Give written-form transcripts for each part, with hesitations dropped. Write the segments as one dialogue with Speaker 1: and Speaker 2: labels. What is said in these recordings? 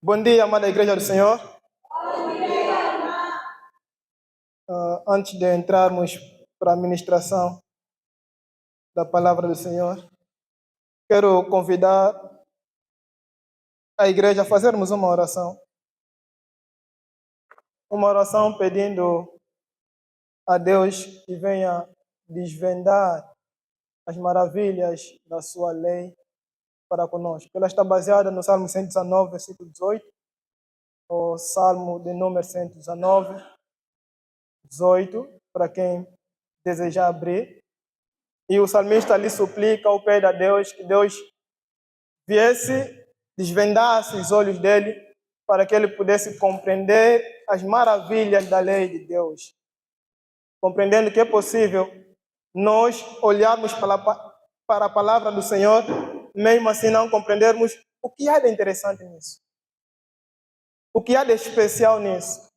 Speaker 1: Bom dia, amada Igreja do Senhor. Antes de entrarmos para a ministração da palavra do Senhor, quero convidar a igreja a fazermos uma oração. Uma oração pedindo a Deus que venha desvendar as maravilhas da sua lei para conosco. Ela está baseada no Salmo 119, versículo 18, o Salmo de número 119, 18, para quem desejar abrir. E o salmista lhe suplica ao pé de Deus que Deus viesse, desvendasse os olhos dele para que ele pudesse compreender as maravilhas da lei de Deus. Compreendendo que é possível nós olharmos para a palavra do Senhor, mesmo assim não compreendermos o que há de interessante nisso. O que há de especial nisso.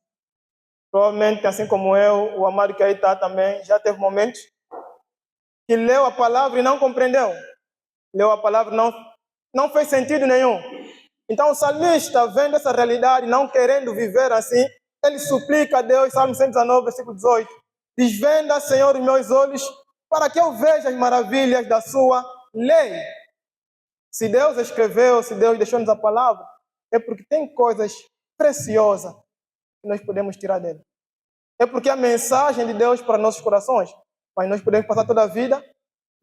Speaker 1: Provavelmente, assim como eu, o amado que aí está também, já teve momentos que leu a palavra e não compreendeu. Leu a palavra e não fez sentido nenhum. Então o salmista, vendo essa realidade, não querendo viver assim, ele suplica a Deus, Salmo 119, versículo 18, desvenda, Senhor, os meus olhos, para que eu veja as maravilhas da sua lei. Se Deus escreveu, se Deus deixou-nos a palavra, é porque tem coisas preciosas que nós podemos tirar dele. É porque a mensagem de Deus para nossos corações, mas nós podemos passar toda a vida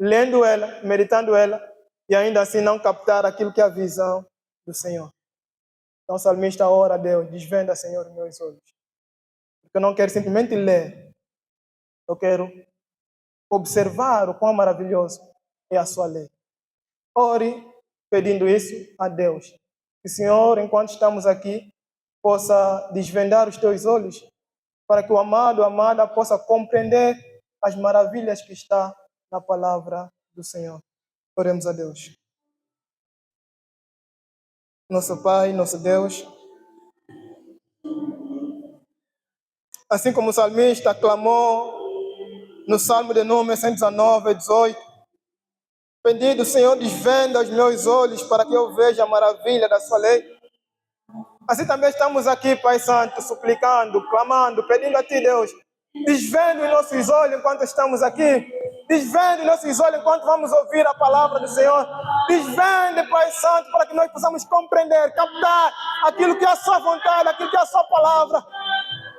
Speaker 1: lendo ela, meditando ela, e ainda assim não captar aquilo que é a visão do Senhor. Então o salmista ora a Deus, desvenda, Senhor, meus olhos. Porque eu não quero simplesmente ler, eu quero observar o quão maravilhoso é a sua lei. Ore pedindo isso a Deus. Que o Senhor, enquanto estamos aqui, possa desvendar os teus olhos, para que o amado, a amada, possa compreender as maravilhas que está na palavra do Senhor. Oremos a Deus. Nosso Pai, nosso Deus, assim como o salmista clamou no Salmo de número 119, 18, pedindo, Senhor, desvenda os meus olhos para que eu veja a maravilha da sua lei. Assim também estamos aqui, Pai Santo, suplicando, clamando, pedindo a Ti, Deus, desvenda os nossos olhos enquanto estamos aqui, desvende os nossos olhos enquanto vamos ouvir a palavra do Senhor, desvende, Pai Santo, para que nós possamos compreender, captar aquilo que é a sua vontade, aquilo que é a sua palavra.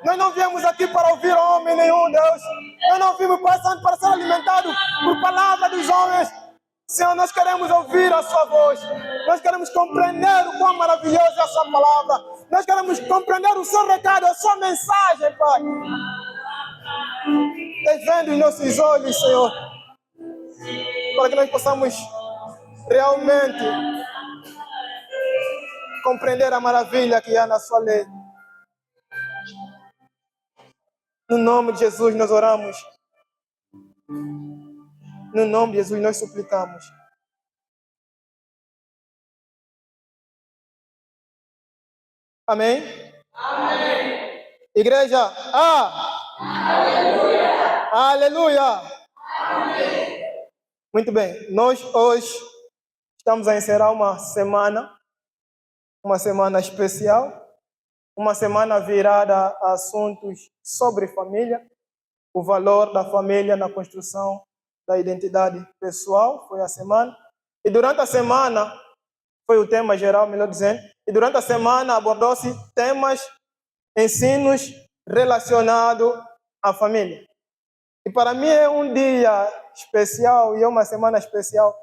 Speaker 1: Nós não viemos aqui para ouvir homem nenhum, Deus. Nós não vimos, Pai Santo, para ser alimentados por palavra dos homens. Senhor, nós queremos ouvir a sua voz. Nós queremos compreender o quão maravilhosa é a sua palavra. Nós queremos compreender o seu recado, a sua mensagem, Pai. Desvende os nossos olhos, Senhor, para que nós possamos realmente compreender a maravilha que há na sua lei. No nome de Jesus nós oramos. No nome de Jesus nós suplicamos. Amém? Amém. Igreja, aleluia. Aleluia. Amém. Muito bem, nós hoje estamos a encerrar uma semana especial, uma semana virada a assuntos sobre família, o valor da família na construção da identidade pessoal, foi a semana. E durante a semana, foi o tema geral, melhor dizendo, e durante a semana abordou-se temas, ensinos relacionados à família. E para mim é um dia especial e é uma semana especial,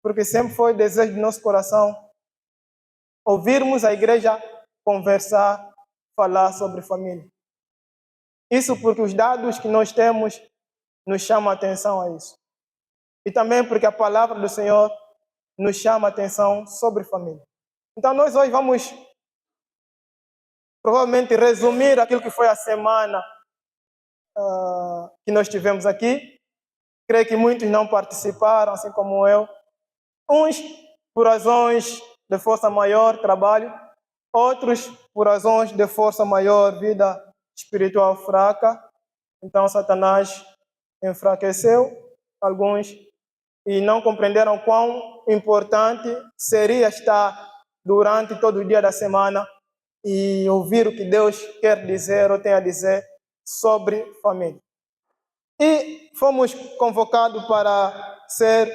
Speaker 1: porque sempre foi desejo do nosso coração ouvirmos a igreja conversar, falar sobre família. Isso porque os dados que nós temos nos chamam a atenção a isso. E também porque a palavra do Senhor nos chama a atenção sobre família. Então nós hoje vamos provavelmente resumir aquilo que foi a semana que nós tivemos aqui. Creio que muitos não participaram, assim como eu. Uns por razões de força maior, trabalho. Outros por razões de força maior, vida espiritual fraca. Então Satanás enfraqueceu alguns e não compreenderam quão importante seria estar durante todo o dia da semana e ouvir o que Deus quer dizer ou tem a dizer sobre família. E fomos convocados para ser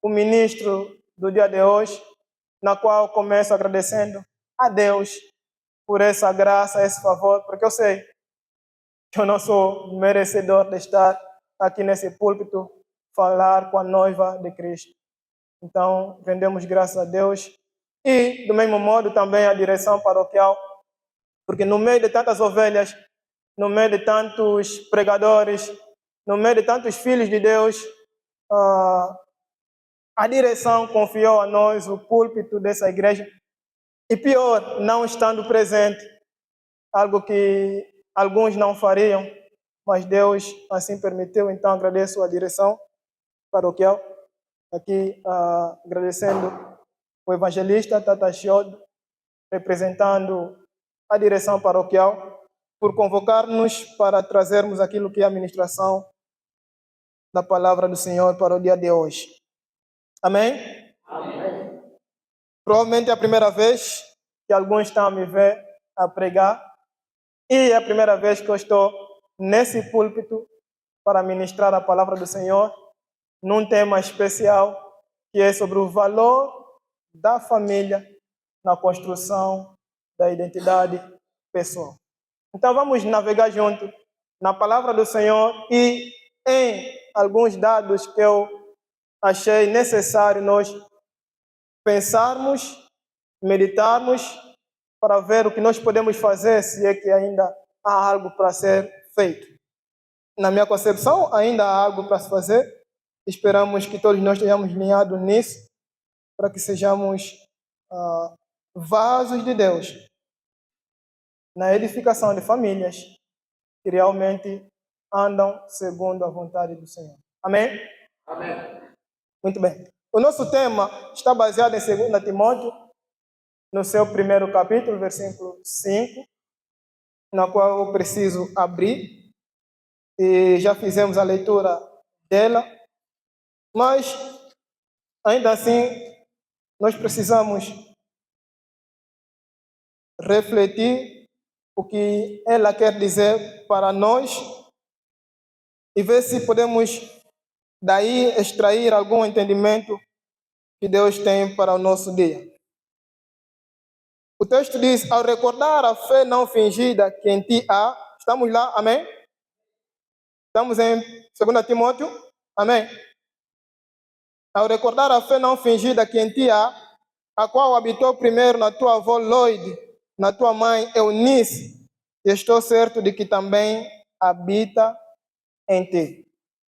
Speaker 1: o ministro do dia de hoje, na qual começo agradecendo a Deus por essa graça, esse favor, porque eu sei que eu não sou merecedor de estar aqui nesse púlpito, falar com a noiva de Cristo. Então, rendemos graças a Deus. E, do mesmo modo, também a direção paroquial, porque no meio de tantas ovelhas, no meio de tantos pregadores, no meio de tantos filhos de Deus, a direção confiou a nós o púlpito dessa igreja. E pior, não estando presente, algo que alguns não fariam, mas Deus assim permitiu. Então agradeço a direção paroquial, aqui agradecendo o evangelista Tata Chiodo, representando a direção paroquial, por convocar-nos para trazermos aquilo que é a ministração da palavra do Senhor para o dia de hoje. Amém? Amém. Provavelmente é a primeira vez que alguns estão a me ver a pregar, e é a primeira vez que eu estou nesse púlpito para ministrar a palavra do Senhor, num tema especial, que é sobre o valor da família na construção da identidade pessoal. Então vamos navegar junto na palavra do Senhor e em alguns dados que eu achei necessário nós pensarmos, meditarmos, para ver o que nós podemos fazer, se é que ainda há algo para ser feito. Na minha concepção, ainda há algo para se fazer. Esperamos que todos nós tenhamos alinhados nisso, para que sejamos vasos de Deus na edificação de famílias que realmente andam segundo a vontade do Senhor. Amém? Amém. Muito bem. O nosso tema está baseado em 2 Timóteo, no seu primeiro capítulo, versículo 5, na qual eu preciso abrir, e já fizemos a leitura dela, mas ainda assim nós precisamos refletir o que ela quer dizer para nós e ver se podemos daí extrair algum entendimento que Deus tem para o nosso dia. O texto diz: ao recordar a fé não fingida que em ti há. Estamos lá, amém? Estamos em 2 Timóteo, amém? Ao recordar a fé não fingida que em ti há, a qual habitou primeiro na tua avó Loide, na tua mãe Eunice, e estou certo de que também habita em ti.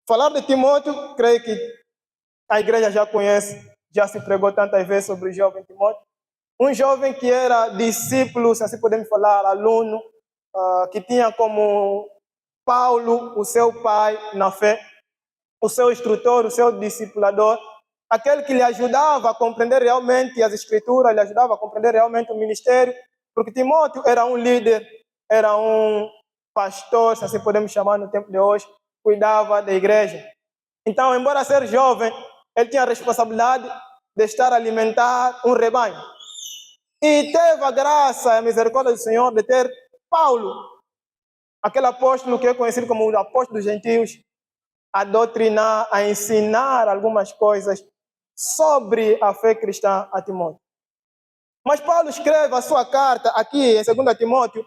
Speaker 1: Falar de Timóteo, creio que a igreja já conhece, já se pregou tantas vezes sobre o jovem Timóteo. Um jovem que era discípulo, se assim podemos falar, aluno, que tinha como Paulo o seu pai na fé, o seu instrutor, o seu discipulador, aquele que lhe ajudava a compreender realmente as escrituras, lhe ajudava a compreender realmente o ministério, porque Timóteo era um líder, era um pastor, se assim podemos chamar no tempo de hoje, cuidava da igreja. Então, embora ser jovem, ele tinha a responsabilidade de estar a alimentar um rebanho. E teve a graça e a misericórdia do Senhor de ter Paulo, aquele apóstolo que é conhecido como o apóstolo dos gentios, a doutrinar, a ensinar algumas coisas sobre a fé cristã a Timóteo. Mas Paulo escreve a sua carta aqui em 2 Timóteo,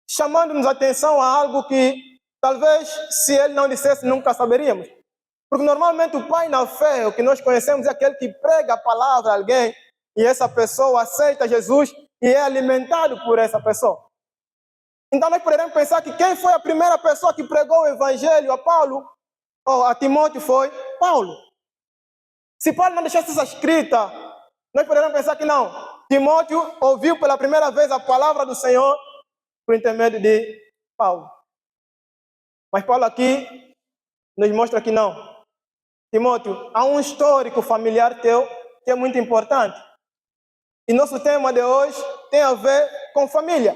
Speaker 1: chamando-nos a atenção a algo que talvez se ele não dissesse nunca saberíamos. Porque normalmente o pai na fé, o que nós conhecemos, é aquele que prega a palavra a alguém e essa pessoa aceita Jesus e é alimentado por essa pessoa. Então nós poderemos pensar que quem foi a primeira pessoa que pregou o evangelho a Paulo, ou a Timóteo, foi Paulo. Se Paulo não deixasse essa escrita, nós poderemos pensar que não. Timóteo ouviu pela primeira vez a palavra do Senhor por intermédio de Paulo. Mas Paulo aqui nos mostra que não. Timóteo, há um histórico familiar teu que é muito importante. E nosso tema de hoje tem a ver com família.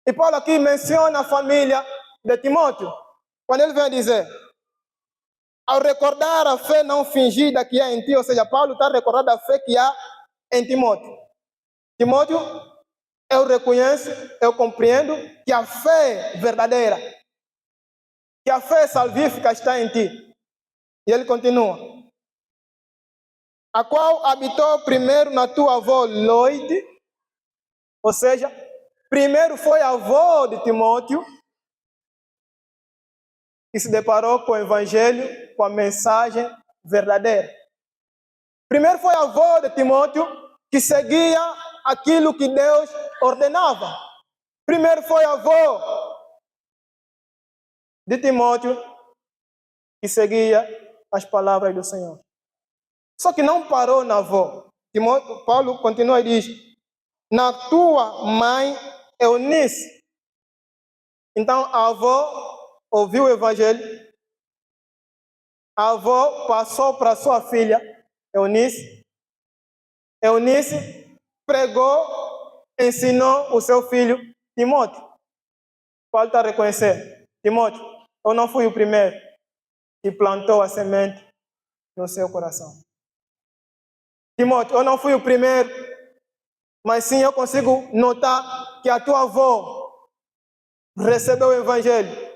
Speaker 1: E Paulo aqui menciona a família de Timóteo, quando ele vem dizer: ao recordar a fé não fingida que há em ti, ou seja, Paulo está recordando a fé que há em Timóteo. Timóteo, eu reconheço, eu compreendo que a fé verdadeira, que a fé salvífica está em ti. E ele continua. A qual habitou primeiro na tua avó Loide, ou seja, primeiro foi a avó de Timóteo, que se deparou com o evangelho, com a mensagem verdadeira. Primeiro foi a avó de Timóteo, que seguia aquilo que Deus ordenava. Primeiro foi a avó de Timóteo, que seguia as palavras do Senhor. Só que não parou na avó. Paulo continua e diz, na tua mãe Eunice. Então a avó ouviu o evangelho, a avó passou para sua filha Eunice. Eunice pregou, ensinou o seu filho Timóteo. Paulo está reconhecendo, Timóteo, eu não fui o primeiro que plantou a semente no seu coração. Timóteo, eu não fui o primeiro, mas sim eu consigo notar que a tua avó recebeu o evangelho.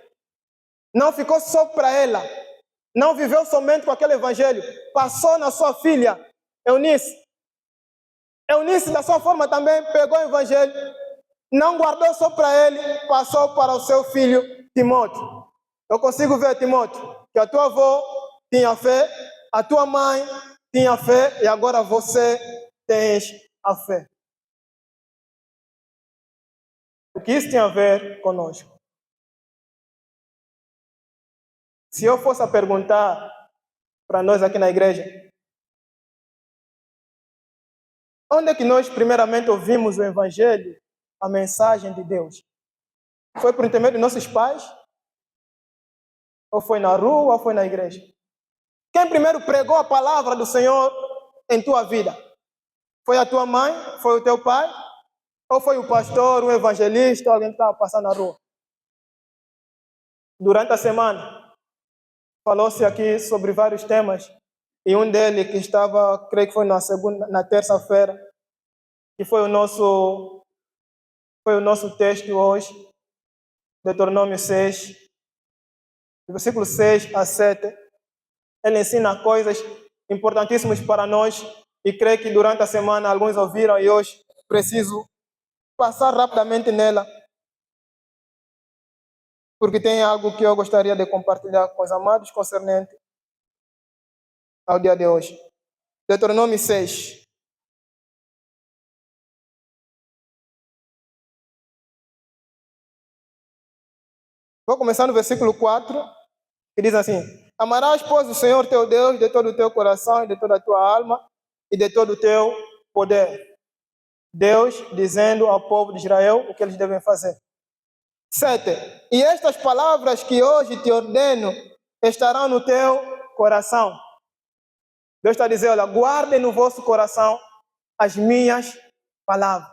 Speaker 1: Não ficou só para ela, não viveu somente com aquele evangelho, passou na sua filha Eunice. Eunice, da sua forma, também pegou o evangelho, não guardou só para ele, passou para o seu filho Timóteo. Eu consigo ver, Timóteo, que a tua avó tinha fé, a tua mãe tinha fé, e agora você tens a fé. O que isso tem a ver conosco? Se eu fosse a perguntar para nós aqui na igreja, onde é que nós primeiramente ouvimos o evangelho, a mensagem de Deus? Foi por intermédio de nossos pais? Ou foi na rua, ou foi na igreja? Quem primeiro pregou a palavra do Senhor em tua vida? Foi a tua mãe? Foi o teu pai? Ou foi o pastor, um evangelista, alguém que estava passando na rua? Durante a semana, falou-se aqui sobre vários temas, e um deles que estava, creio que foi na terça-feira, que foi o nosso texto hoje, Deuteronômio 6, versículo 6 a 7. Ele ensina coisas importantíssimas para nós, e creio que durante a semana alguns ouviram, e hoje preciso passar rapidamente nela, porque tem algo que eu gostaria de compartilhar com os amados concernente ao dia de hoje. Deuteronômio 6. Vou começar no versículo 4, que diz assim: amarás, pois, o Senhor teu Deus de todo o teu coração e de toda a tua alma e de todo o teu poder. Deus dizendo ao povo de Israel o que eles devem fazer. 7. E estas palavras que hoje te ordeno estarão no teu coração. Deus está dizendo, olha, guardem no vosso coração as minhas palavras.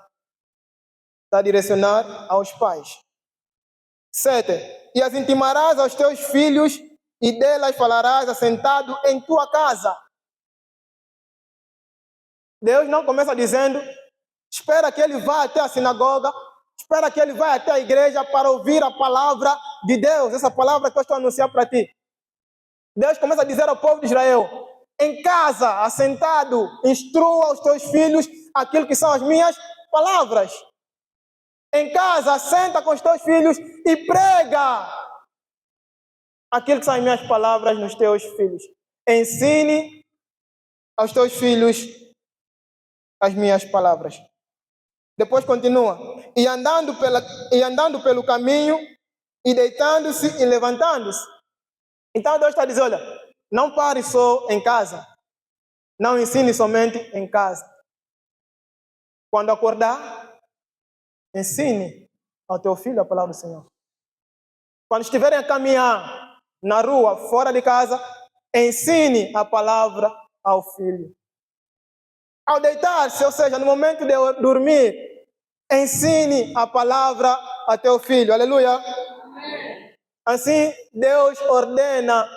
Speaker 1: Está a direcionar aos pais. 7. E as intimarás aos teus filhos e delas falarás assentado em tua casa. Deus não começa dizendo, espera que ele vá até a sinagoga, espera que ele vá até a igreja para ouvir a palavra de Deus, essa palavra que eu estou anunciando para ti. Deus começa a dizer ao povo de Israel, em casa, assentado, instrua os teus filhos aquilo que são as minhas palavras. Em casa, assenta com os teus filhos e prega aquilo que são as minhas palavras nos teus filhos. Ensine aos teus filhos as minhas palavras. Depois continua. E andando pelo caminho, e deitando-se e levantando-se. Então Deus está dizendo, olha, não pare só em casa. Não ensine somente em casa. Quando acordar, ensine ao teu filho a palavra do Senhor. Quando estiverem a caminhar na rua, fora de casa, ensine a palavra ao filho. Ao deitar-se, ou seja, no momento de dormir, ensine a palavra a teu filho. Aleluia. Amém. Assim, Deus ordena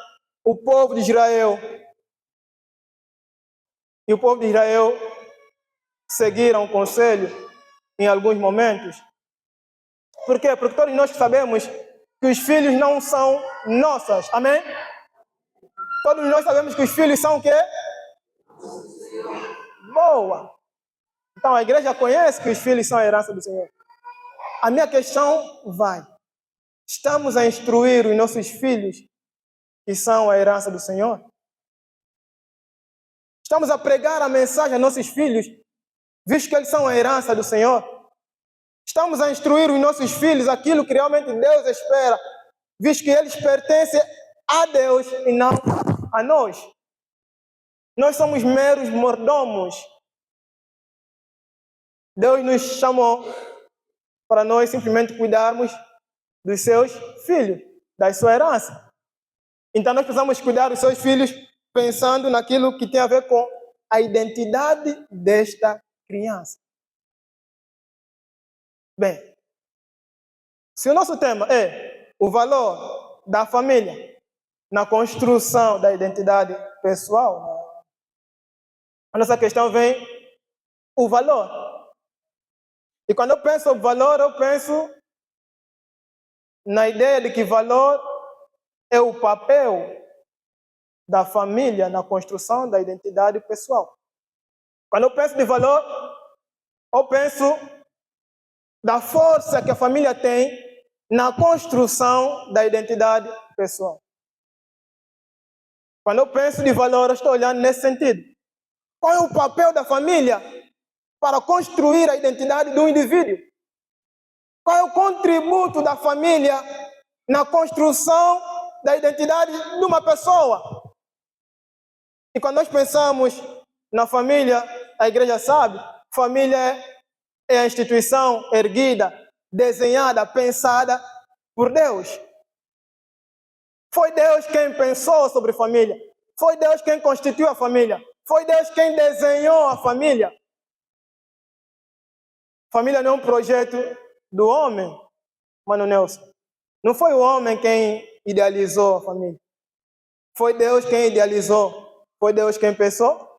Speaker 1: o povo de Israel. E o povo de Israel seguiram o conselho em alguns momentos. Por quê? Porque todos nós sabemos que os filhos não são nossos. Amém? Todos nós sabemos que os filhos são o quê? Boa! Então a igreja conhece que os filhos são a herança do Senhor. A minha questão vai: estamos a instruir os nossos filhos que são a herança do Senhor? Estamos a pregar a mensagem a nossos filhos, visto que eles são a herança do Senhor? Estamos a instruir os nossos filhos aquilo que realmente Deus espera, visto que eles pertencem a Deus e não a nós? Nós somos meros mordomos. Deus nos chamou para nós simplesmente cuidarmos dos seus filhos, da sua herança. Então nós precisamos cuidar dos seus filhos pensando naquilo que tem a ver com a identidade desta criança. Bem, se o nosso tema é o valor da família na construção da identidade pessoal, a nossa questão vem o valor. E quando eu penso em valor, eu penso na ideia de que valor é o papel da família na construção da identidade pessoal. Quando eu penso de valor, eu penso da força que a família tem na construção da identidade pessoal. Quando eu penso de valor, eu estou olhando nesse sentido. Qual é o papel da família para construir a identidade do indivíduo? Qual é o contributo da família na construção da identidade de uma pessoa? E quando nós pensamos na família, a igreja sabe, família é a instituição erguida, desenhada, pensada por Deus. Foi Deus quem pensou sobre família. Foi Deus quem constituiu a família. Foi Deus quem desenhou a família. Família não é um projeto do homem, Mano Nelson. Não foi o homem quem idealizou a família. Foi Deus quem idealizou. Foi Deus quem pensou.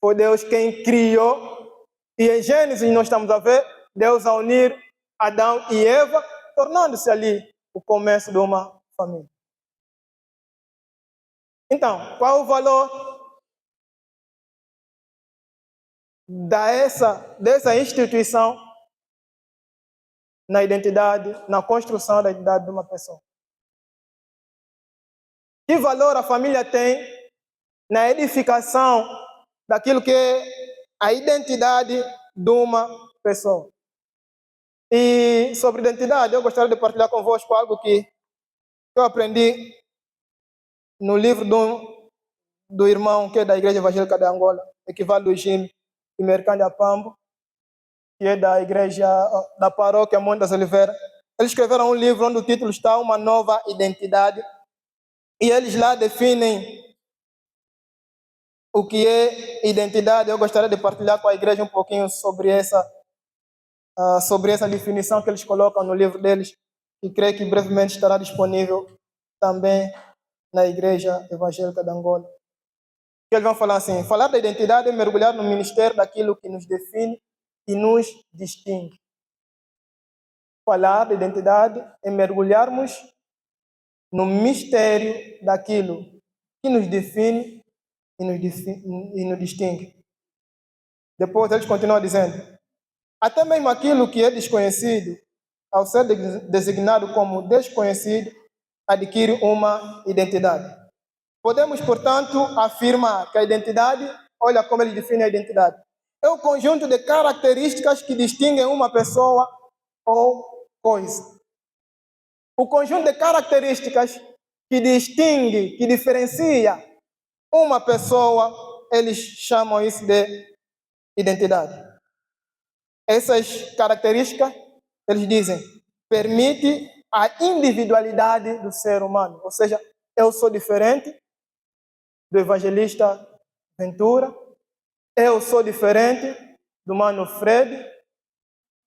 Speaker 1: Foi Deus quem criou. E em Gênesis nós estamos a ver Deus a unir Adão e Eva, tornando-se ali o começo de uma família. Então, qual é o valor dessa instituição na identidade, na construção da identidade de uma pessoa? Que valor a família tem na edificação daquilo que é a identidade de uma pessoa? E sobre identidade, eu gostaria de partilhar convosco algo que eu aprendi no livro do irmão que é da Igreja Evangélica de Angola, Equivaldo do Jim e Mercândia Pambo, que é da igreja da paróquia Monte das Oliveiras. Eles escreveram um livro onde o título está Uma Nova Identidade, e eles lá definem o que é identidade. Eu gostaria de partilhar com a igreja um pouquinho sobre essa definição que eles colocam no livro deles, e creio que brevemente estará disponível também na Igreja Evangélica de Angola. Eles vão falar assim: falar da identidade é mergulhar no ministério daquilo que nos define e nos distingue. Falar da identidade é mergulharmos no mistério daquilo que nos define e nos distingue. Depois eles continuam dizendo: até mesmo aquilo que é desconhecido, ao ser designado como desconhecido, adquire uma identidade. Podemos, portanto, afirmar que a identidade, olha como ele define a identidade, é o conjunto de características que distinguem uma pessoa ou coisa. O conjunto de características que distingue, que diferencia uma pessoa, eles chamam isso de identidade. Essas características, eles dizem, permite a individualidade do ser humano. Ou seja, eu sou diferente do evangelista Ventura, eu sou diferente do Mano Fred,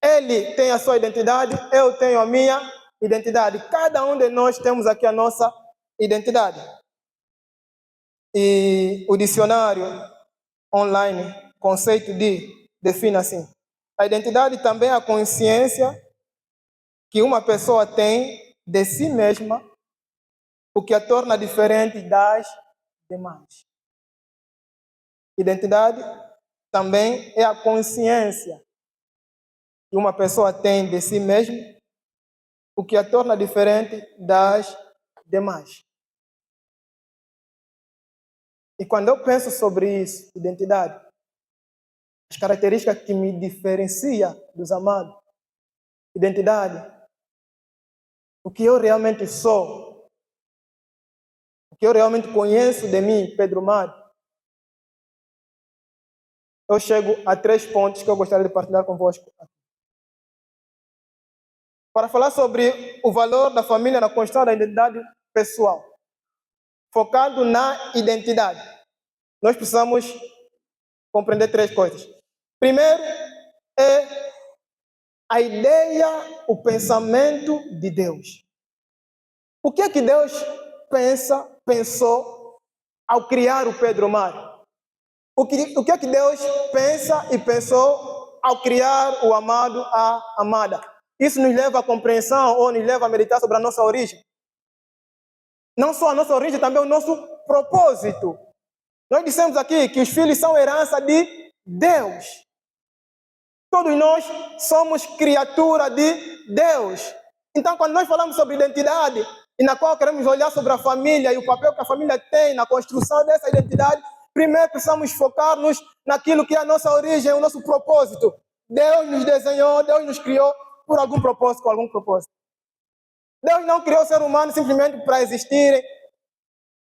Speaker 1: ele tem a sua identidade, eu tenho a minha identidade. Cada um de nós temos aqui a nossa identidade. E o dicionário online, conceito de define assim: a identidade também é a consciência que uma pessoa tem de si mesma, o que a torna diferente das demais. Identidade também é a consciência que uma pessoa tem de si mesma, o que a torna diferente das demais. E quando eu penso sobre isso, identidade, as características que me diferenciam dos amados, identidade, o que eu realmente sou, o que eu realmente conheço de mim, Pedro Mário, eu chego a 3 pontos que eu gostaria de partilhar convosco. Para falar sobre o valor da família na construção da identidade pessoal, focado na identidade, nós precisamos compreender 3 coisas. Primeiro é a ideia, o pensamento de Deus. O que é que Deus pensou ao criar o Pedro Mário? O que é que Deus pensa e pensou ao criar o amado, a amada? Isso nos leva à compreensão ou nos leva a meditar sobre a nossa origem. Não só a nossa origem, também o nosso propósito. Nós dissemos aqui que os filhos são herança de Deus. Todos nós somos criatura de Deus. Então, quando nós falamos sobre identidade, e na qual queremos olhar sobre a família e o papel que a família tem na construção dessa identidade, primeiro precisamos focar-nos naquilo que é a nossa origem, o nosso propósito. Deus nos desenhou, Deus nos criou por algum propósito, com algum propósito. Deus não criou o ser humano simplesmente para existirem,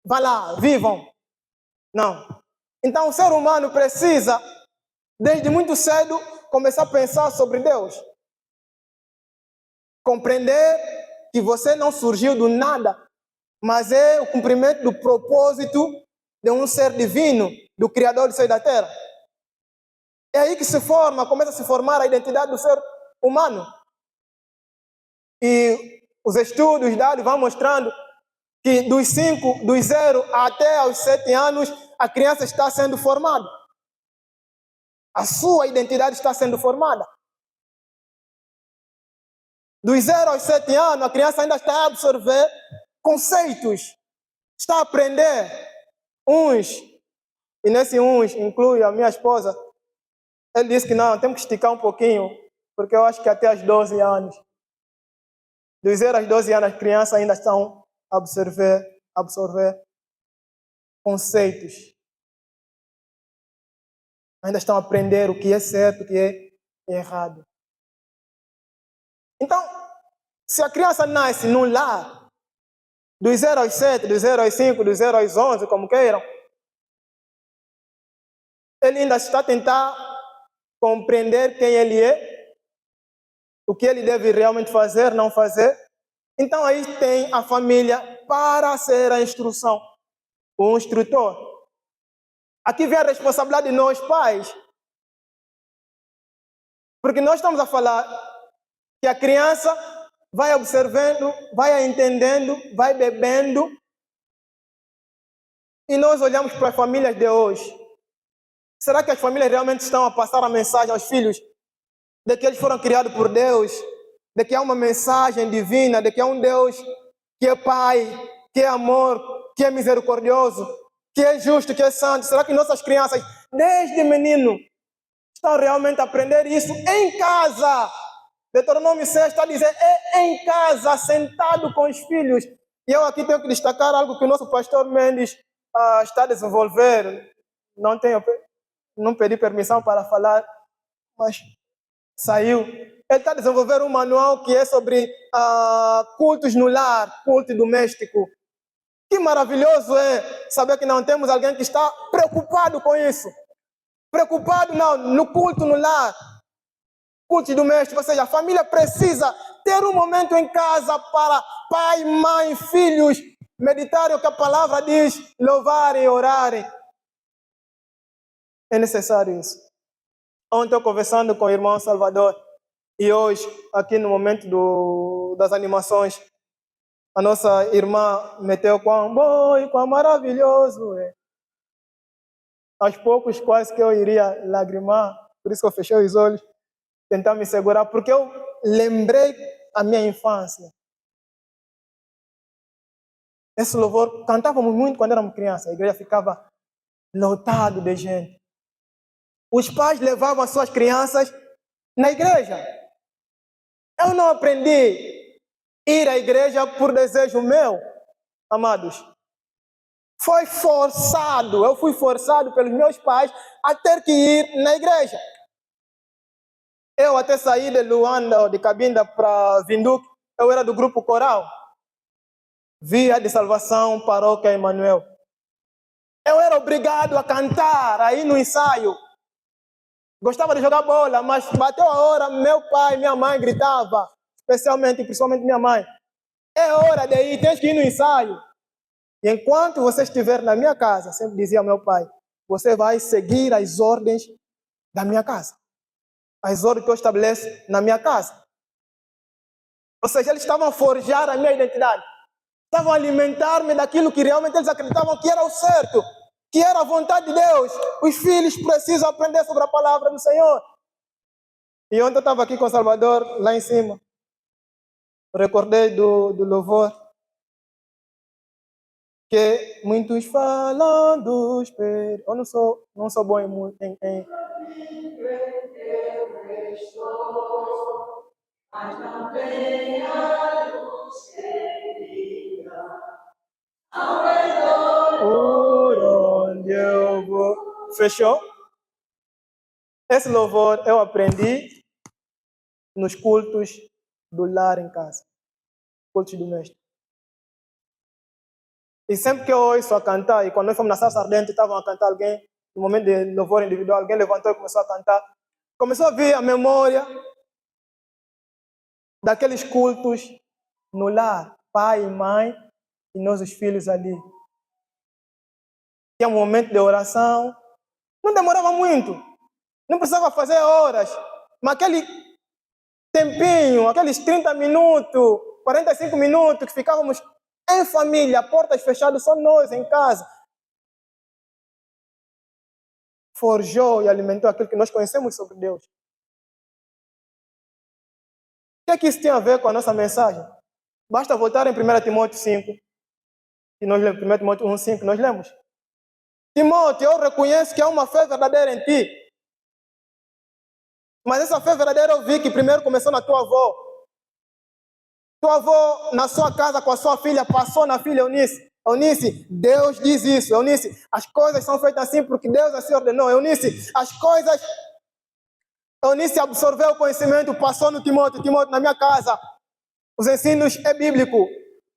Speaker 1: vá lá, vivam. Não. Então o ser humano precisa, desde muito cedo, começar a pensar sobre Deus. Compreender que você não surgiu do nada, mas é o cumprimento do propósito de um ser divino, do Criador do céu e da terra. É aí que começa a se formar a identidade do ser humano. E os estudos dados vão mostrando que dos 0 até aos 7 anos, a criança está sendo formada. A sua identidade está sendo formada. Dos 0 aos 7 anos, a criança ainda está a absorver conceitos, está a aprender uns, e nesse uns inclui a minha esposa. Ele disse que não, temos que esticar um pouquinho, porque eu acho que até aos 12 anos. Dos 0 aos 12 anos, as crianças ainda estão a absorver conceitos. Ainda estão a aprender o que é certo, o que é errado. Então, se a criança nasce num lar, dos 0 aos 7, dos 0 aos 5, dos 0 aos 11, como queiram, ele ainda está a tentar compreender quem ele é, o que ele deve realmente fazer, não fazer. Então aí tem a família para ser a instrução, o instrutor. Aqui vem a responsabilidade de nós, pais. Porque nós estamos a falar que a criança vai observando, vai entendendo, vai bebendo. E nós olhamos para as famílias de hoje. Será que as famílias realmente estão a passar a mensagem aos filhos de que eles foram criados por Deus, de que há uma mensagem divina, de que há um Deus que é Pai, que é amor, que é misericordioso, que é justo, que é santo? Será que nossas crianças, desde menino, estão realmente a aprender isso em casa? Deuteronômio 6 está a dizer, é em casa, sentado com os filhos. E eu aqui tenho que destacar algo que o nosso pastor Mendes está a desenvolver. Não pedi permissão para falar, mas saiu. Ele está a desenvolver um manual que é sobre cultos no lar, culto doméstico. Que maravilhoso é saber que não temos alguém que está preocupado com isso. Preocupado não, no culto no lar, culto doméstico. Ou seja, a família precisa ter um momento em casa para pai, mãe, filhos meditarem o que a palavra diz, louvarem e orarem. É necessário isso. Ontem eu conversando com o irmão Salvador e hoje, aqui no momento das animações, a nossa irmã meteu quão bom e quão maravilhoso é. Aos poucos quase que eu iria lagrimar, Por isso que eu fechei os olhos, tentar me segurar, porque eu lembrei a minha infância. Esse louvor cantávamos muito quando éramos crianças. A igreja ficava lotada de gente. Os pais levavam as suas crianças na igreja. Eu não aprendi a ir à igreja por desejo meu, amados. Foi forçado, eu fui forçado pelos meus pais a ter que ir na igreja. Eu até saí de Luanda, de Cabinda para Vinduque, eu era do grupo coral. Via de Salvação, Paróquia Emanuel. Eu era obrigado a cantar aí no ensaio. Gostava de jogar bola, mas bateu a hora, meu pai e minha mãe gritavam, principalmente minha mãe. É hora de ir, tens que ir no ensaio. E enquanto você estiver na minha casa, sempre dizia meu pai, você vai seguir as ordens da minha casa. As ordens que eu estabeleço na minha casa. Ou seja, eles estavam a forjar a minha identidade. Estavam a alimentar-me daquilo que realmente eles acreditavam que era o certo, que era a vontade de Deus. Os filhos precisam aprender sobre a palavra do Senhor. E ontem eu estava aqui com o Salvador, lá em cima. Recordei do louvor. Que muitos falam dos perigos. Eu não sou bom em... Mas não tem a luz que brilha ao redor por onde eu vou. Fechou? Esse louvor eu aprendi nos cultos do lar em casa. Cultos domésticos. E sempre que eu ouço a cantar, e quando nós fomos na Salsa Ardente, estavam a cantar alguém, no momento de louvor individual, alguém levantou e começou a cantar. Começou a vir a memória daqueles cultos no lar, pai e mãe, e nós os filhos ali. Tinha um momento de oração, não demorava muito, não precisava fazer horas, mas aquele tempinho, aqueles 30 minutos, 45 minutos que ficávamos em família, portas fechadas, só nós em casa, forjou e alimentou aquilo que nós conhecemos sobre Deus. O que é que isso tem a ver com a nossa mensagem? Basta voltar em 1 Timóteo 5, e nós lemos 1 Timóteo 1,5, nós lemos. Timóteo, eu reconheço que há uma fé verdadeira em ti. Mas essa fé verdadeira eu vi que primeiro começou na tua avó. Tua avó, na sua casa com a sua filha, passou na filha Eunice. Eunice, Deus diz isso. Eunice, as coisas são feitas assim porque Deus assim ordenou. Eunice, as coisas... Eunice absorveu o conhecimento, passou no Timóteo. Timóteo, na minha casa, os ensinos é bíblico.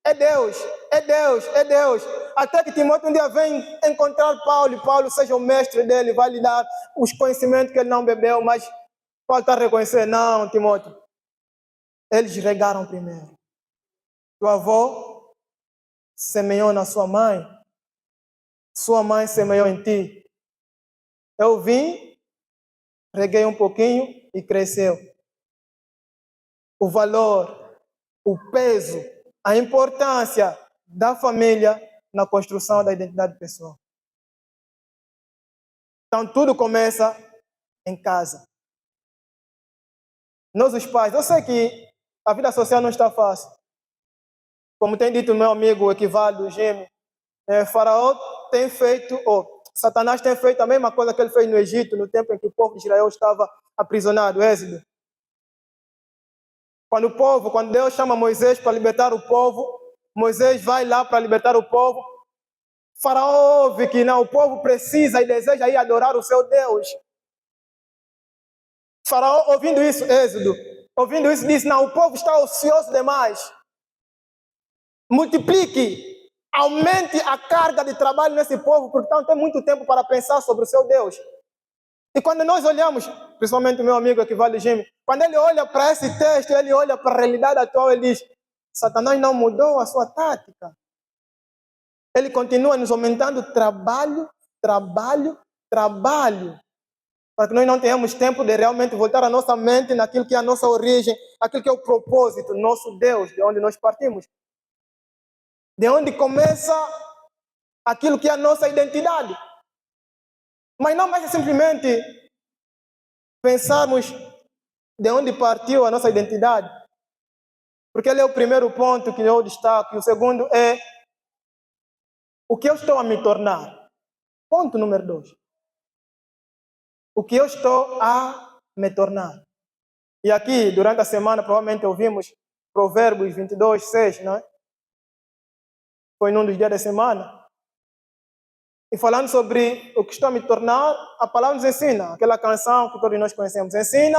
Speaker 1: É Deus, é Deus, é Deus. Até que Timóteo um dia vem encontrar Paulo, e Paulo seja o mestre dele, vai lhe dar os conhecimentos que ele não bebeu, mas Paulo está a reconhecer, não, Timóteo. Eles regaram primeiro. Tua avó semeou na sua mãe semeou em ti. Eu vim, reguei um pouquinho e cresceu. O valor, o peso, a importância da família na construção da identidade pessoal. Então tudo começa em casa. Nós os pais, eu sei que a vida social não está fácil. Como tem dito meu amigo Equivaldo, Gêmeo, Faraó tem feito, Satanás tem feito a mesma coisa que ele fez no Egito, no tempo em que o povo de Israel estava aprisionado, Êxodo. Quando Deus chama Moisés para libertar o povo, Moisés vai lá para libertar o povo. Faraó ouve que não, o povo precisa e deseja ir adorar o seu Deus. Faraó, ouvindo isso, Êxodo, ouvindo isso, disse, não, o povo está ocioso demais. Multiplique, aumente a carga de trabalho nesse povo, porque não tem muito tempo para pensar sobre o seu Deus. E quando nós olhamos, principalmente o meu amigo aqui, Vale Jimmy, quando ele olha para esse texto, ele olha para a realidade atual, ele diz, Satanás não mudou a sua tática. Ele continua nos aumentando trabalho, para que nós não tenhamos tempo de realmente voltar a nossa mente naquilo que é a nossa origem, aquilo que é o propósito, nosso Deus, de onde nós partimos. De onde começa aquilo que é a nossa identidade. Mas não basta simplesmente pensarmos de onde partiu a nossa identidade, porque ele é o primeiro ponto que eu destaco, e o segundo é o que eu estou a me tornar. Ponto número 2. O que eu estou a me tornar. E aqui, durante a semana, provavelmente ouvimos Provérbios 22, 6, não é? Foi num dos dias da semana. E falando sobre o que estou a me tornar, a palavra nos ensina. Aquela canção que todos nós conhecemos. Ensina.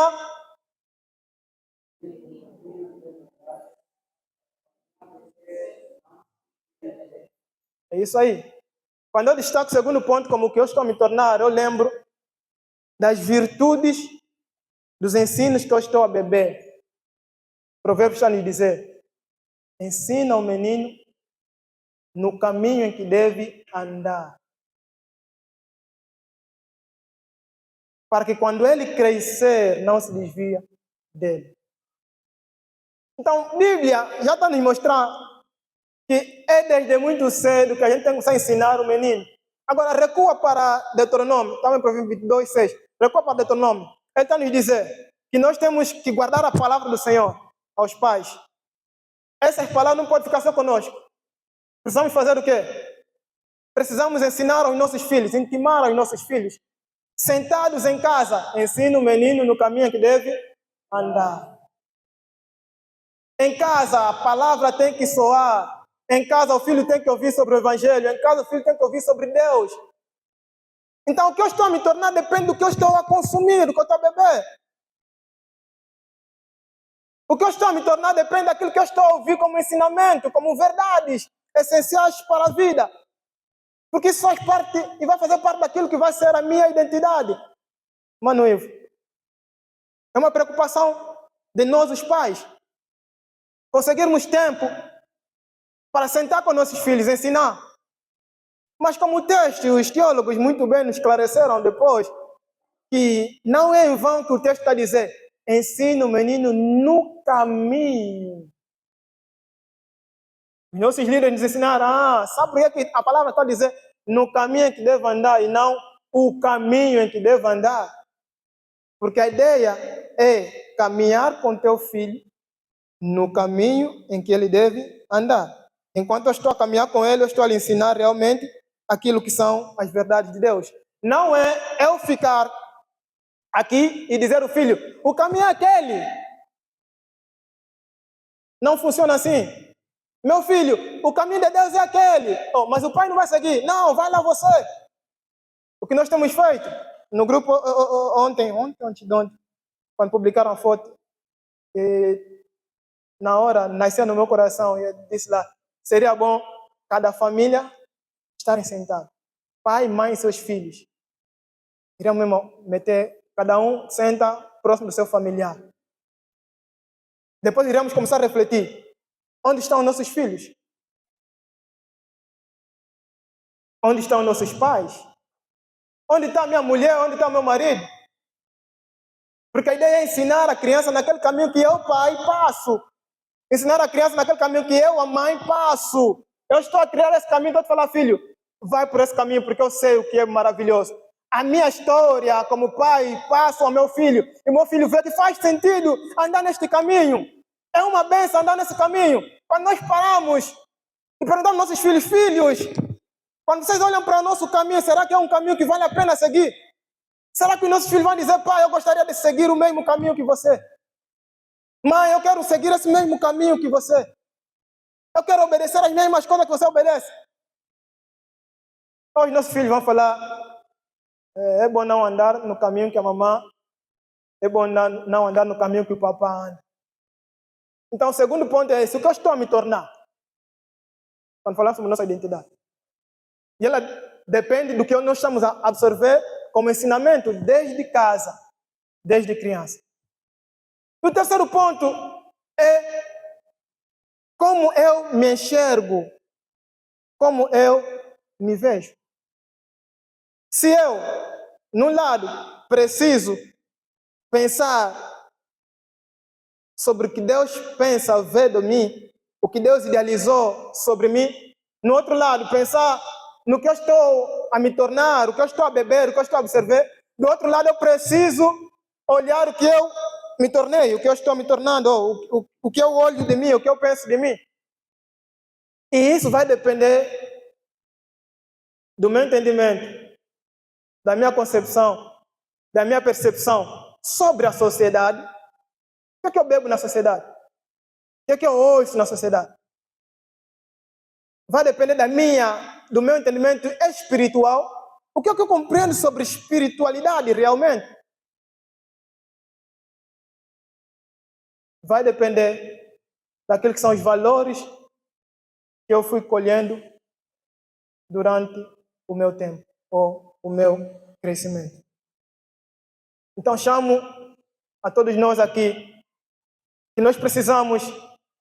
Speaker 1: É isso aí. Quando eu destaco o segundo ponto como o que eu estou a me tornar, eu lembro das virtudes dos ensinos que eu estou a beber. O provérbio está a nos dizer: ensina o menino no caminho em que deve andar, para que quando ele crescer, não se desvia dele. Então, a Bíblia já está a nos mostrar que é desde muito cedo que a gente tem que começar a ensinar o menino. Agora, recua para Deuteronômio, também Provérbios 22, 6. Recua para Deuteronômio. Ele está a nos dizer que nós temos que guardar a palavra do Senhor aos pais. Essas palavras não podem ficar só conosco. Precisamos fazer o quê? Precisamos ensinar aos nossos filhos, intimar aos nossos filhos. Sentados em casa, ensina o menino no caminho que deve andar. Em casa, a palavra tem que soar. Em casa, o filho tem que ouvir sobre o Evangelho. Em casa, o filho tem que ouvir sobre Deus. Então, o que eu estou a me tornar depende do que eu estou a consumir, do que eu estou a beber. O que eu estou a me tornar depende daquilo que eu estou a ouvir como ensinamento, como verdades essenciais para a vida. Porque isso faz parte e vai fazer parte daquilo que vai ser a minha identidade. Mano Ivo, é uma preocupação de nós, os pais, conseguirmos tempo para sentar com nossos filhos, ensinar. Mas como o texto e os teólogos muito bem nos esclareceram depois, que não é em vão que o texto está a dizer, ensina o menino no caminho. Os nossos líderes nos ensinaram, sabe por que a palavra está a dizer no caminho em que deve andar e não o caminho em que deve andar? Porque a ideia é caminhar com teu filho no caminho em que ele deve andar. Enquanto eu estou a caminhar com ele, eu estou a lhe ensinar realmente aquilo que são as verdades de Deus. Não é eu ficar aqui e dizer ao filho, o caminho é aquele. Não funciona assim. Meu filho, o caminho de Deus é aquele. Oh, mas o pai não vai seguir. Não, vai lá você. O que nós temos feito no grupo ontem, quando publicaram a foto, na hora nasceu no meu coração, eu disse lá, seria bom cada família estarem sentados. Pai, mãe e seus filhos. Iríamos mesmo meter, cada um senta próximo do seu familiar. Depois iremos começar a refletir. Onde estão nossos filhos? Onde estão nossos pais? Onde está minha mulher? Onde está meu marido? Porque a ideia é ensinar a criança naquele caminho que eu, pai, passo. Ensinar a criança naquele caminho que eu, a mãe, passo. Eu estou a criar esse caminho, estou a falar, filho, vai por esse caminho, porque eu sei o que é maravilhoso. A minha história como pai, passo ao meu filho. E meu filho vê que faz sentido andar neste caminho. É uma bênção andar nesse caminho. Quando nós paramos e perguntamos aos nossos filhos, filhos, quando vocês olham para o nosso caminho, será que é um caminho que vale a pena seguir? Será que os nossos filhos vão dizer, pai, eu gostaria de seguir o mesmo caminho que você? Mãe, eu quero seguir esse mesmo caminho que você. Eu quero obedecer as mesmas coisas que você obedece. Os nossos filhos vão falar, é bom não andar no caminho que a mamãe, é bom não andar no caminho que o papai anda. Então, o segundo ponto é esse, o que eu estou a me tornar? Quando falamos sobre nossa identidade. E ela depende do que nós estamos a absorver como ensinamento desde casa, desde criança. E o terceiro ponto é como eu me enxergo, como eu me vejo. Se eu, num lado, preciso pensar sobre o que Deus pensa, vê de mim, o que Deus idealizou sobre mim, no outro lado, pensar no que eu estou a me tornar, o que eu estou a beber, o que eu estou a absorver, do outro lado, eu preciso olhar o que eu me tornei, o que eu estou me tornando, o que eu olho de mim, o que eu penso de mim. E isso vai depender do meu entendimento, da minha concepção, da minha percepção sobre a sociedade. O que é que eu bebo na sociedade? O que é que eu ouço na sociedade? Vai depender do meu entendimento espiritual. O que é que eu compreendo sobre espiritualidade realmente? Vai depender daquilo que são os valores que eu fui colhendo durante o meu tempo, ou o meu crescimento. Então chamo a todos nós aqui que nós precisamos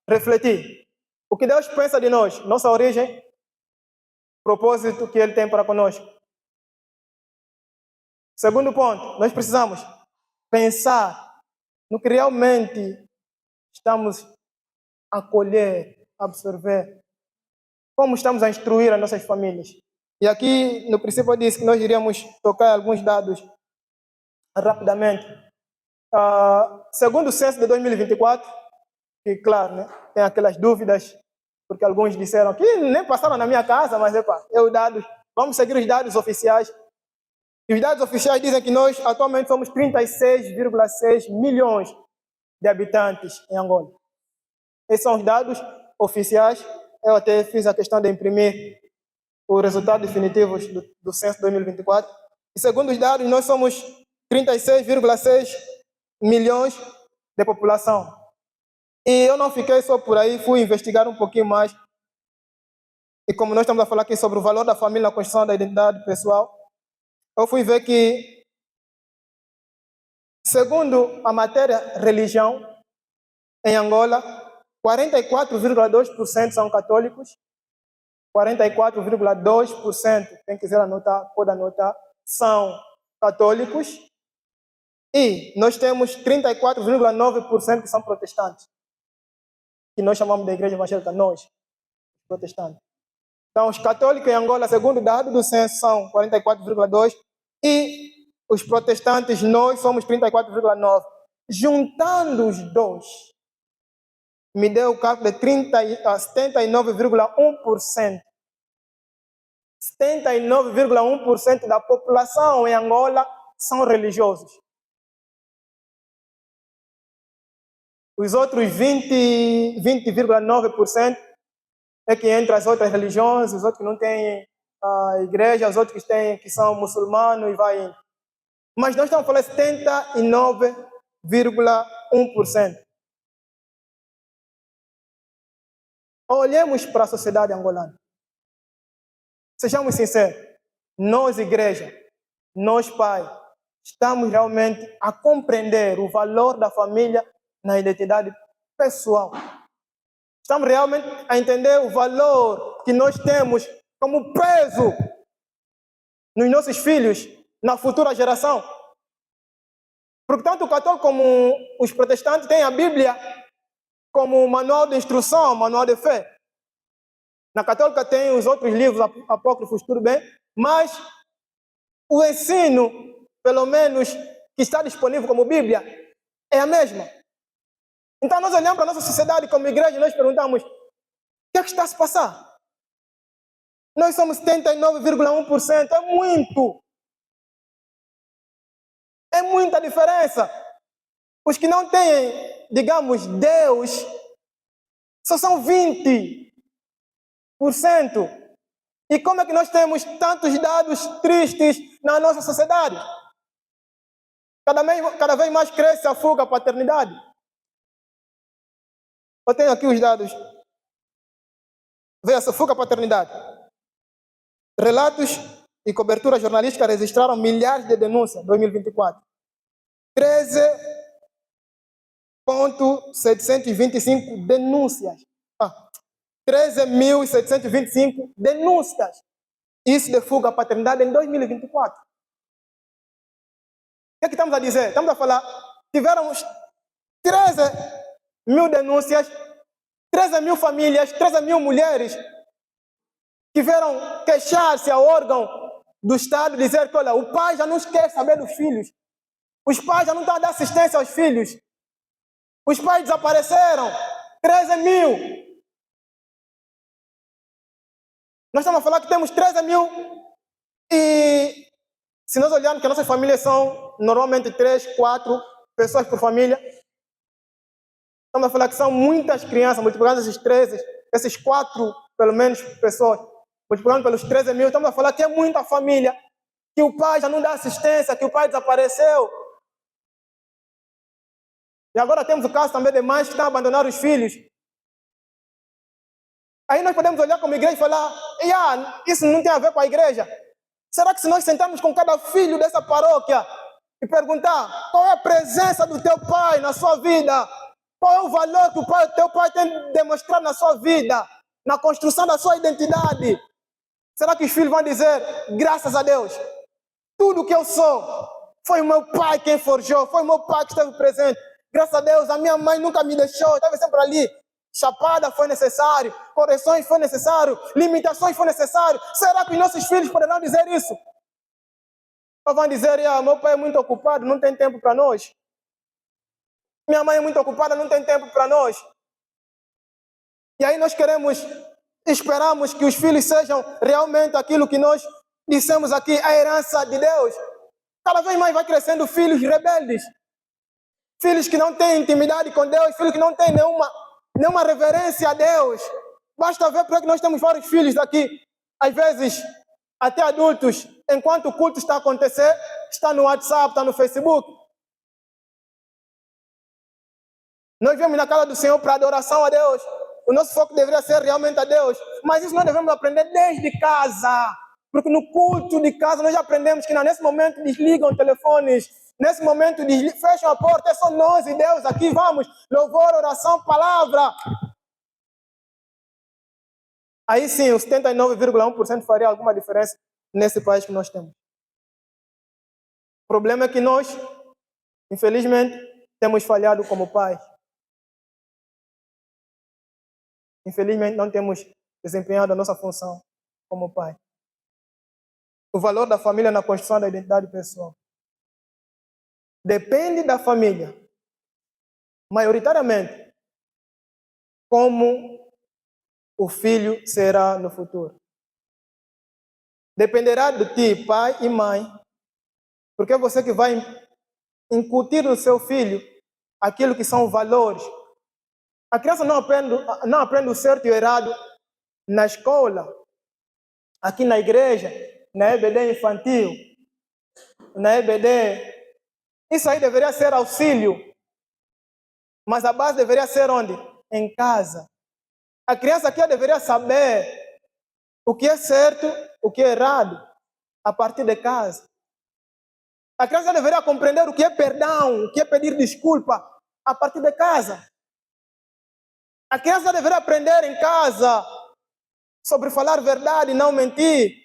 Speaker 1: refletir. O que Deus pensa de nós, nossa origem, propósito que Ele tem para conosco. Segundo ponto, nós precisamos pensar no que realmente estamos a colher, a absorver, como estamos a instruir as nossas famílias. E aqui, no princípio, eu disse que nós iríamos tocar alguns dados rapidamente. Segundo o censo de 2024, que, claro, né, tem aquelas dúvidas, porque alguns disseram que nem passaram na minha casa, mas vamos seguir os dados oficiais. E os dados oficiais dizem que nós atualmente somos 36,6 milhões de habitantes em Angola. Esses são os dados oficiais. Eu até fiz a questão de imprimir os resultados definitivos do censo 2024. E segundo os dados, nós somos 36,6 milhões de população. E eu não fiquei só por aí, fui investigar um pouquinho mais. E como nós estamos a falar aqui sobre o valor da família na construção da identidade pessoal, eu fui ver que, segundo a matéria religião, em Angola, 44,2% são católicos, 44,2%, quem quiser anotar, pode anotar, são católicos, e nós temos 34,9% que são protestantes, que nós chamamos de igreja evangélica, nós, protestantes. Então, os católicos em Angola, segundo o dado do censo, são 44,2%, e os protestantes, nós somos 34,9%. Juntando os dois, me deu o cálculo de 79,1%. 79,1% da população em Angola são religiosos. Os outros 20,9% é que entre as outras religiões, os outros que não têm a igreja, os outros que são muçulmanos e vai indo. Mas nós estamos falando 79,1%. Olhemos para a sociedade angolana. Sejamos sinceros, nós, igreja, nós, pai, estamos realmente a compreender o valor da família na identidade pessoal. Estamos realmente a entender o valor que nós temos como peso nos nossos filhos, na futura geração. Porque tanto o católico como os protestantes têm a Bíblia como manual de instrução, manual de fé. Na católica tem os outros livros apócrifos, tudo bem, mas o ensino, pelo menos, que está disponível como Bíblia, é a mesma. Então nós olhamos para a nossa sociedade como igreja e nós perguntamos, o que é que está a se passar? Nós somos 79,1%, é muito. É muita diferença. Os que não têm, digamos, Deus, só são 20%. E como é que nós temos tantos dados tristes na nossa sociedade? Cada vez mais cresce a fuga à paternidade. Eu tenho aqui os dados. Veja essa fuga à paternidade. Relatos e cobertura jornalística registraram milhares de denúncias em 2024. 13.725 denúncias. 13.725 denúncias. Isso de fuga à paternidade em 2024. O que é que estamos a dizer? Estamos a falar, tivemos 13 mil denúncias, 13 mil famílias, 13 mil mulheres que vieram queixar-se ao órgão do Estado, dizer que, olha, o pai já não quer saber dos filhos. Os pais já não estão a dar assistência aos filhos. Os pais desapareceram. 13 mil. Nós estamos a falar que temos 13 mil. E se nós olharmos que as nossas famílias são normalmente 3, 4 pessoas por família, estamos a falar que são muitas crianças, multiplicando esses 13, esses 4, pelo menos, pessoas, multiplicando pelos 13 mil, estamos a falar que é muita família, que o pai já não dá assistência, que o pai desapareceu. E agora temos o caso também de mães que estão a abandonar os filhos. Aí nós podemos olhar como igreja e falar, isso não tem a ver com a igreja. Será que se nós sentarmos com cada filho dessa paróquia e perguntar qual é a presença do teu pai na sua vida, qual é o valor que o teu pai tem de demonstrar na sua vida, na construção da sua identidade, será que os filhos vão dizer, graças a Deus, tudo que eu sou, foi o meu pai quem forjou, foi o meu pai que esteve presente. Graças a Deus, a minha mãe nunca me deixou, estava sempre ali. Chapada foi necessário, correções foi necessário, limitações foi necessário. Será que os nossos filhos poderão dizer isso? Ou vão dizer, meu pai é muito ocupado, não tem tempo para nós. Minha mãe é muito ocupada, não tem tempo para nós. E aí nós esperamos que os filhos sejam realmente aquilo que nós dissemos aqui, a herança de Deus. Cada vez mais vai crescendo filhos rebeldes. Filhos que não têm intimidade com Deus, filhos que não têm nenhuma reverência a Deus. Basta ver porque nós temos vários filhos aqui, às vezes até adultos, enquanto o culto está a acontecer, está no WhatsApp, está no Facebook. Nós viemos na casa do Senhor para adoração a Deus. O nosso foco deveria ser realmente a Deus. Mas isso nós devemos aprender desde casa. Porque no culto de casa nós já aprendemos que nesse momento desligam telefones. Nesse momento fecham a porta. É só nós e Deus aqui. Vamos. Louvor, oração, palavra. Aí sim, o 79,1% faria alguma diferença nesse país que nós temos. O problema é que nós, infelizmente, temos falhado como pais. Infelizmente, não temos desempenhado a nossa função como pai. O valor da família na construção da identidade pessoal depende da família, maioritariamente, como o filho será no futuro. Dependerá de ti, pai e mãe, porque é você que vai incutir no seu filho aquilo que são valores. A criança não aprende o certo e o errado na escola, aqui na igreja, na EBD infantil, na EBD. Isso aí deveria ser auxílio, mas a base deveria ser onde? Em casa. A criança aqui deveria saber o que é certo, o que é errado, a partir de casa. A criança deveria compreender o que é perdão, o que é pedir desculpa, a partir de casa. A criança deveria aprender em casa sobre falar verdade e não mentir.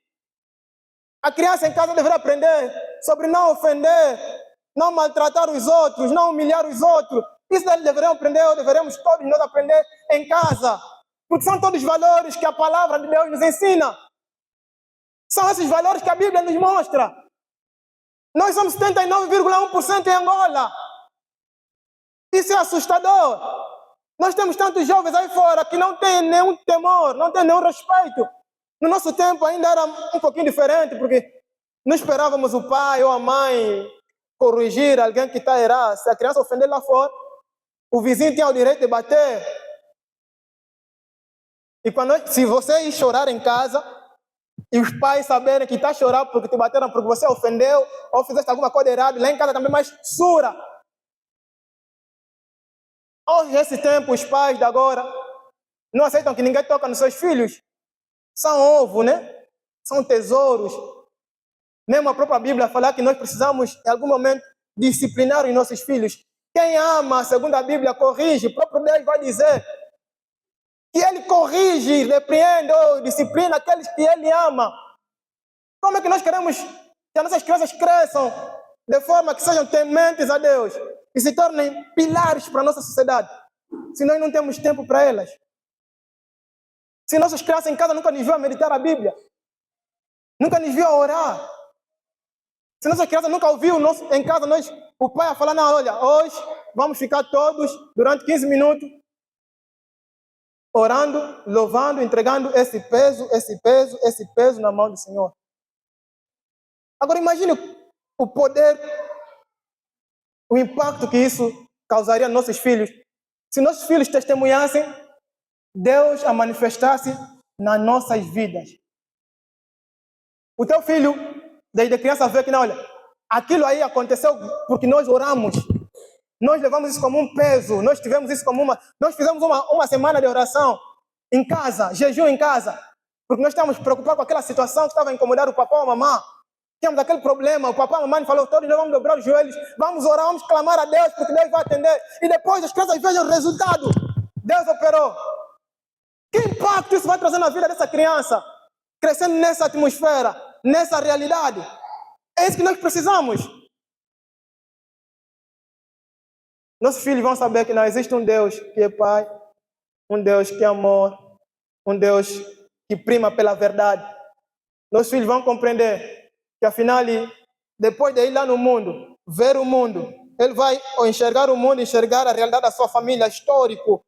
Speaker 1: A criança em casa deveria aprender sobre não ofender, não maltratar os outros, não humilhar os outros. Isso eles deveriam aprender, ou deveremos todos nós aprender em casa. Porque são todos valores que a palavra de Deus nos ensina. São esses valores que a Bíblia nos mostra. Nós somos 79,1% em Angola. Isso é assustador. Nós temos tantos jovens aí fora que não têm nenhum temor, não têm nenhum respeito. No nosso tempo ainda era um pouquinho diferente, porque não esperávamos o pai ou a mãe corrigir alguém que está errado. Se a criança ofender lá fora, o vizinho tinha o direito de bater. E se você ir chorar em casa, e os pais saberem que está a chorar porque te bateram, porque você ofendeu, ou fizeste alguma coisa errada, lá em casa também mais sura. Hoje, nesse tempo, os pais de agora não aceitam que ninguém toca nos seus filhos. São ovo, né? São tesouros. Mesmo a própria Bíblia fala que nós precisamos, em algum momento, disciplinar os nossos filhos. Quem ama, segundo a Bíblia, corrige. O próprio Deus vai dizer que Ele corrige, repreende ou disciplina aqueles que Ele ama. Como é que nós queremos que as nossas crianças cresçam de forma que sejam tementes a Deus e se tornem pilares para a nossa sociedade, se nós não temos tempo para elas? Se nossas crianças em casa nunca nos viram meditar a Bíblia, nunca nos viram orar, Se nossa criança nunca ouviu em casa, o pai a falar, não, olha, hoje vamos ficar todos durante 15 minutos orando, louvando, entregando esse peso na mão do Senhor. Agora imagine o poder, o impacto que isso causaria nos nossos filhos. Se nossos filhos testemunhassem, Deus a manifestasse nas nossas vidas. O teu filho, desde criança, vê que não, olha, aquilo aí aconteceu porque nós oramos. Nós levamos isso como um peso, nós tivemos isso como nós fizemos uma semana de oração em casa, jejum em casa, porque nós estávamos preocupados com aquela situação que estava a incomodar o papai ou a mamãe. Tínhamos aquele problema, o papai e a mamãe falou, todos nós vamos dobrar os joelhos, vamos orar, vamos clamar a Deus, porque Deus vai atender. E depois as crianças vejam o resultado. Deus operou. Que impacto isso vai trazer na vida dessa criança? Crescendo nessa atmosfera, nessa realidade. É isso que nós precisamos. Nossos filhos vão saber que não existe um Deus que é Pai, um Deus que é amor, um Deus que prima pela verdade. Nossos filhos vão compreender que, afinal, depois de ir lá no mundo, ver o mundo, ele vai enxergar o mundo, enxergar a realidade da sua família, histórico.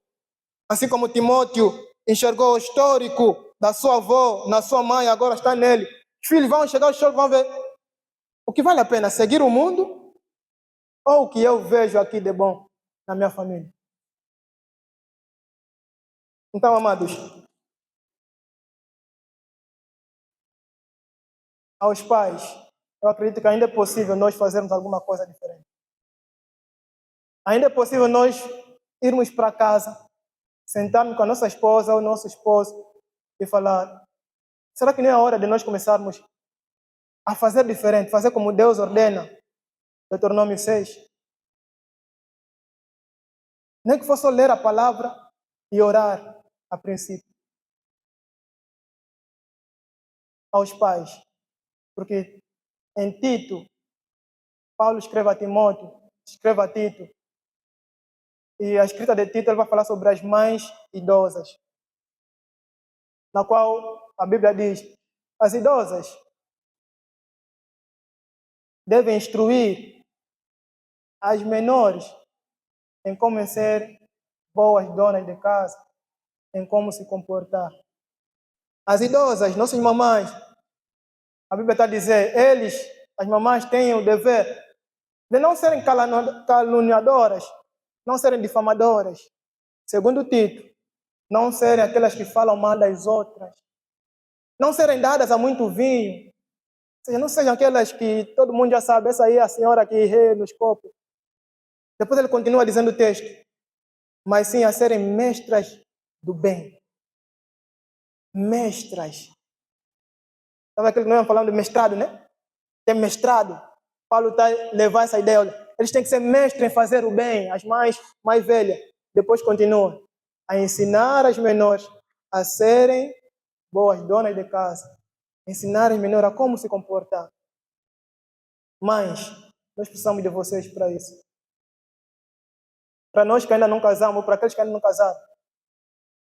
Speaker 1: Assim como Timóteo enxergou o histórico da sua avó, na sua mãe, agora está nele. Os filhos vão enxergar o histórico, vão ver o que vale a pena, seguir o mundo ou o que eu vejo aqui de bom na minha família. Então, amados, aos pais, eu acredito que ainda é possível nós fazermos alguma coisa diferente. Ainda é possível nós irmos para casa, sentarmos com a nossa esposa ou nosso esposo e falar, será que não é a hora de nós começarmos a fazer diferente, fazer como Deus ordena? Deuteronômio 6. Nem que fosse só ler a palavra e orar a princípio. Aos pais, porque em Tito, Paulo escreve a Timóteo, escreve a Tito, e a escrita de Tito ele vai falar sobre as mães idosas, na qual a Bíblia diz, as idosas devem instruir as menores em como ser boas donas de casa, em como se comportar. As idosas, nossas mamães, a Bíblia está a dizer, as mamães têm o dever de não serem caluniadoras, não serem difamadoras. Segundo Tito, não serem aquelas que falam mal das outras, não serem dadas a muito vinho, ou seja, não sejam aquelas que todo mundo já sabe, essa aí é a senhora que rê nos copos. Depois ele continua dizendo o texto, mas sim a serem mestras do bem. Mestras. Sabe aquilo que nós falamos de mestrado, né? Tem mestrado. Paulo está a levar essa ideia. Olha, eles têm que ser mestres em fazer o bem, as mais velhas. Depois continua a ensinar as menores a serem boas donas de casa. Ensinar as menores a como se comportar. Mães, nós precisamos de vocês para isso. Para nós que ainda não casamos, para aqueles que ainda não casaram.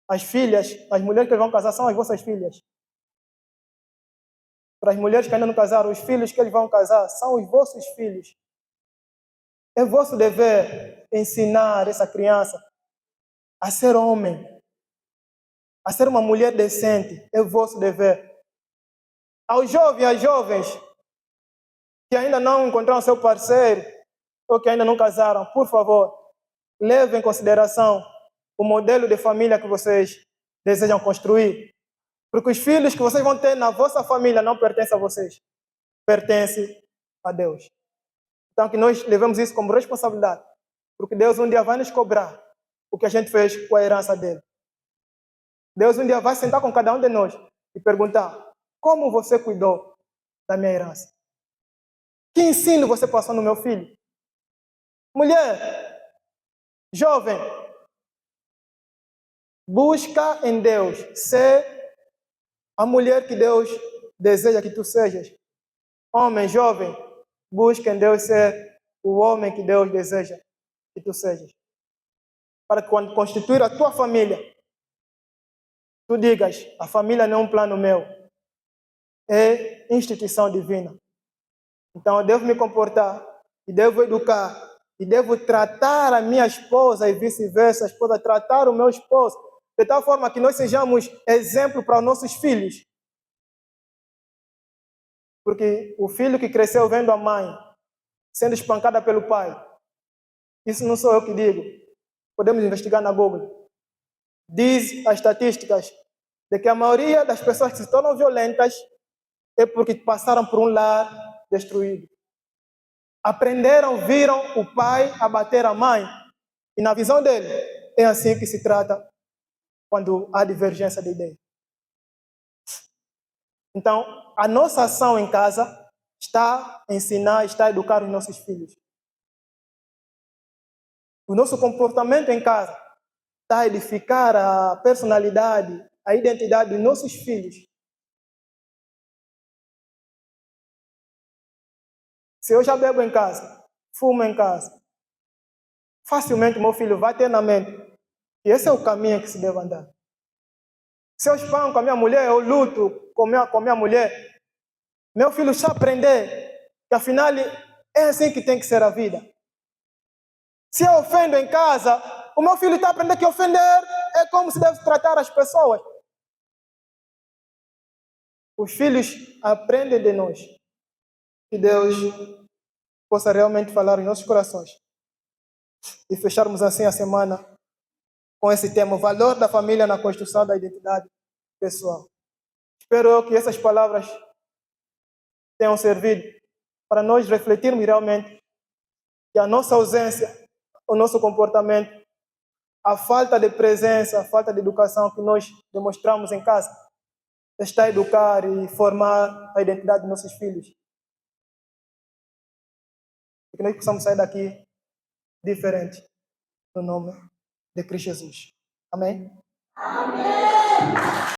Speaker 1: As filhas, as mulheres que vão casar são as vossas filhas. Para as mulheres que ainda não casaram, os filhos que eles vão casar são os vossos filhos. É vosso dever ensinar essa criança a ser homem, a ser uma mulher decente. É vosso dever. Aos jovens, às jovens que ainda não encontraram seu parceiro ou que ainda não casaram, por favor, levem em consideração o modelo de família que vocês desejam construir. Porque os filhos que vocês vão ter na vossa família não pertencem a vocês. Pertencem a Deus. Então que nós levemos isso como responsabilidade. Porque Deus um dia vai nos cobrar o que a gente fez com a herança dele. Deus um dia vai sentar com cada um de nós e perguntar, como você cuidou da minha herança? Que ensino você passou no meu filho? Mulher, jovem, busca em Deus ser a mulher que Deus deseja que tu sejas. Homem, jovem, busca em Deus ser o homem que Deus deseja que tu sejas. Para que quando constituir a tua família, tu digas, a família não é um plano meu, é instituição divina. Então eu devo me comportar, e devo educar, e devo tratar a minha esposa e vice-versa, a esposa tratar o meu esposo, de tal forma que nós sejamos exemplo para os nossos filhos. Porque o filho que cresceu vendo a mãe sendo espancada pelo pai, isso não sou eu que digo, podemos investigar na Google. Diz as estatísticas de que a maioria das pessoas que se tornam violentas é porque passaram por um lar destruído. Aprenderam, viram o pai abater a mãe. E na visão dele, é assim que se trata quando há divergência de ideia. Então, a nossa ação em casa está a ensinar, está a educar os nossos filhos. O nosso comportamento em casa está a edificar a personalidade, a identidade dos nossos filhos. Se eu já bebo em casa, fumo em casa, facilmente meu filho vai ter na mente que esse é o caminho que se deve andar. Se eu espanco a minha mulher, eu luto com minha mulher, meu filho já aprender que afinal é assim que tem que ser a vida. Se eu ofendo em casa, o meu filho está aprendendo que ofender é como se deve tratar as pessoas. Os filhos aprendem de nós. Que Deus possa realmente falar em nossos corações. E fecharmos assim a semana com esse tema, o valor da família na construção da identidade pessoal. Espero que essas palavras tenham servido para nós refletirmos realmente que a nossa ausência, o nosso comportamento, a falta de presença, a falta de educação que nós demonstramos em casa, está a educar e formar a identidade dos nossos filhos. E que nós possamos sair daqui diferente, no nome de Cristo Jesus. Amém? Amém!